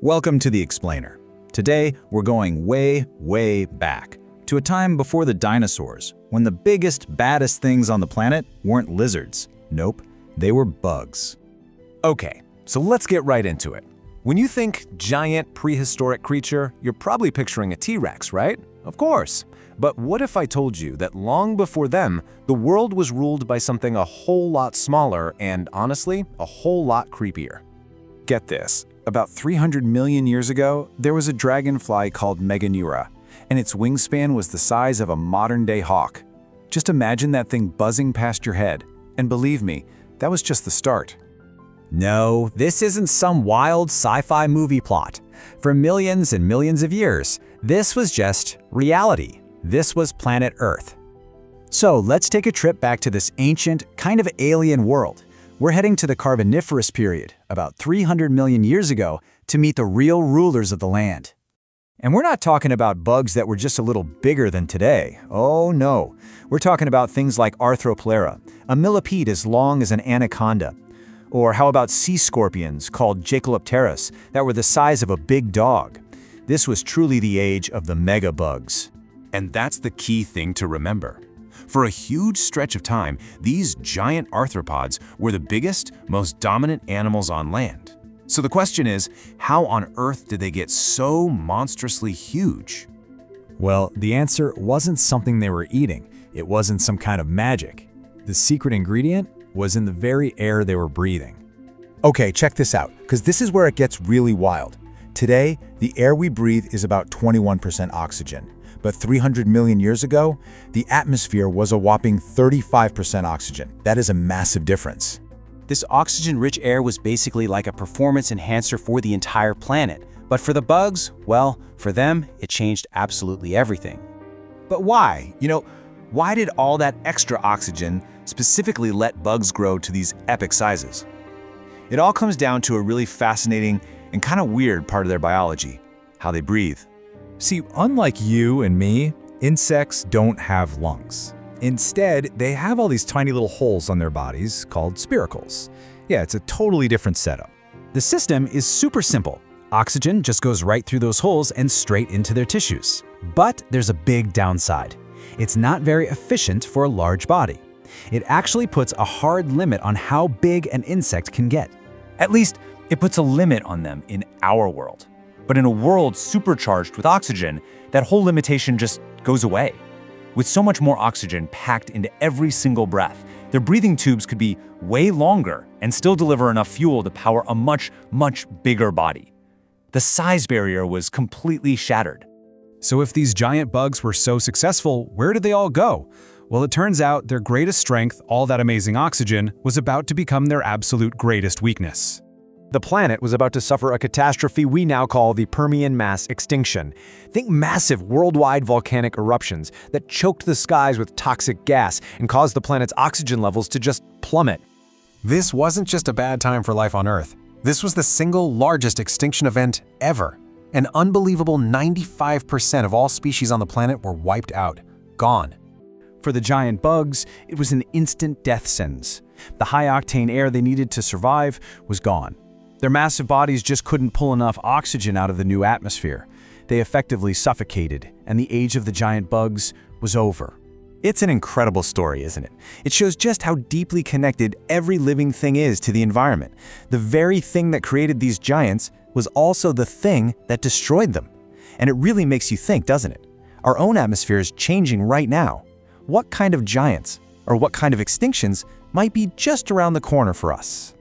Welcome to The Explainer. Today, we're going way, way back to a time before the dinosaurs, when the biggest, baddest things on the planet weren't lizards. Nope, they were bugs. Okay, so let's get right into it. When you think giant prehistoric creature, you're probably picturing a T-Rex, right? Of course. But what if I told you that long before them, the world was ruled by something a whole lot smaller and, honestly, a whole lot creepier? Get this. About 300 million years ago, there was a dragonfly called Meganeura, and its wingspan was the size of a modern-day hawk. Just imagine that thing buzzing past your head, and believe me, that was just the start. No, this isn't some wild sci-fi movie plot. For millions and millions of years, this was just reality. This was planet Earth. So let's take a trip back to this ancient, kind of alien world. We're heading to the Carboniferous period, about 300 million years ago, to meet the real rulers of the land. And we're not talking about bugs that were just a little bigger than today. Oh no. We're talking about things like Arthropleura, a millipede as long as an anaconda. Or how about sea scorpions called Jacolopterus that were the size of a big dog? This was truly the age of the megabugs. And that's the key thing to remember. For a huge stretch of time, these giant arthropods were the biggest, most dominant animals on land. So the question is, how on earth did they get so monstrously huge? Well, the answer wasn't something they were eating. It wasn't some kind of magic. The secret ingredient was in the very air they were breathing. Okay, check this out, because this is where it gets really wild. Today, the air we breathe is about 21% oxygen. But 300 million years ago, the atmosphere was a whopping 35% oxygen. That is a massive difference. This oxygen-rich air was basically like a performance enhancer for the entire planet. But for the bugs, well, for them, it changed absolutely everything. But why? Why did all that extra oxygen specifically let bugs grow to these epic sizes? It all comes down to a really fascinating and kind of weird part of their biology: how they breathe. See, unlike you and me, insects don't have lungs. Instead, they have all these tiny little holes on their bodies called spiracles. Yeah, it's a totally different setup. The system is super simple. Oxygen just goes right through those holes and straight into their tissues. But there's a big downside. It's not very efficient for a large body. It actually puts a hard limit on how big an insect can get. At least, it puts a limit on them in our world. But in a world supercharged with oxygen, that whole limitation just goes away. With so much more oxygen packed into every single breath, their breathing tubes could be way longer and still deliver enough fuel to power a much, much bigger body. The size barrier was completely shattered. So if these giant bugs were so successful, where did they all go? Well, it turns out their greatest strength, all that amazing oxygen, was about to become their absolute greatest weakness. The planet was about to suffer a catastrophe we now call the Permian mass extinction. Think massive worldwide volcanic eruptions that choked the skies with toxic gas and caused the planet's oxygen levels to just plummet. This wasn't just a bad time for life on Earth. This was the single largest extinction event ever. An unbelievable 95% of all species on the planet were wiped out, gone. For the giant bugs, it was an instant death sentence. The high-octane air they needed to survive was gone. Their massive bodies just couldn't pull enough oxygen out of the new atmosphere. They effectively suffocated, and the age of the giant bugs was over. It's an incredible story, isn't it? It shows just how deeply connected every living thing is to the environment. The very thing that created these giants was also the thing that destroyed them. And it really makes you think, doesn't it? Our own atmosphere is changing right now. What kind of giants, or what kind of extinctions, might be just around the corner for us?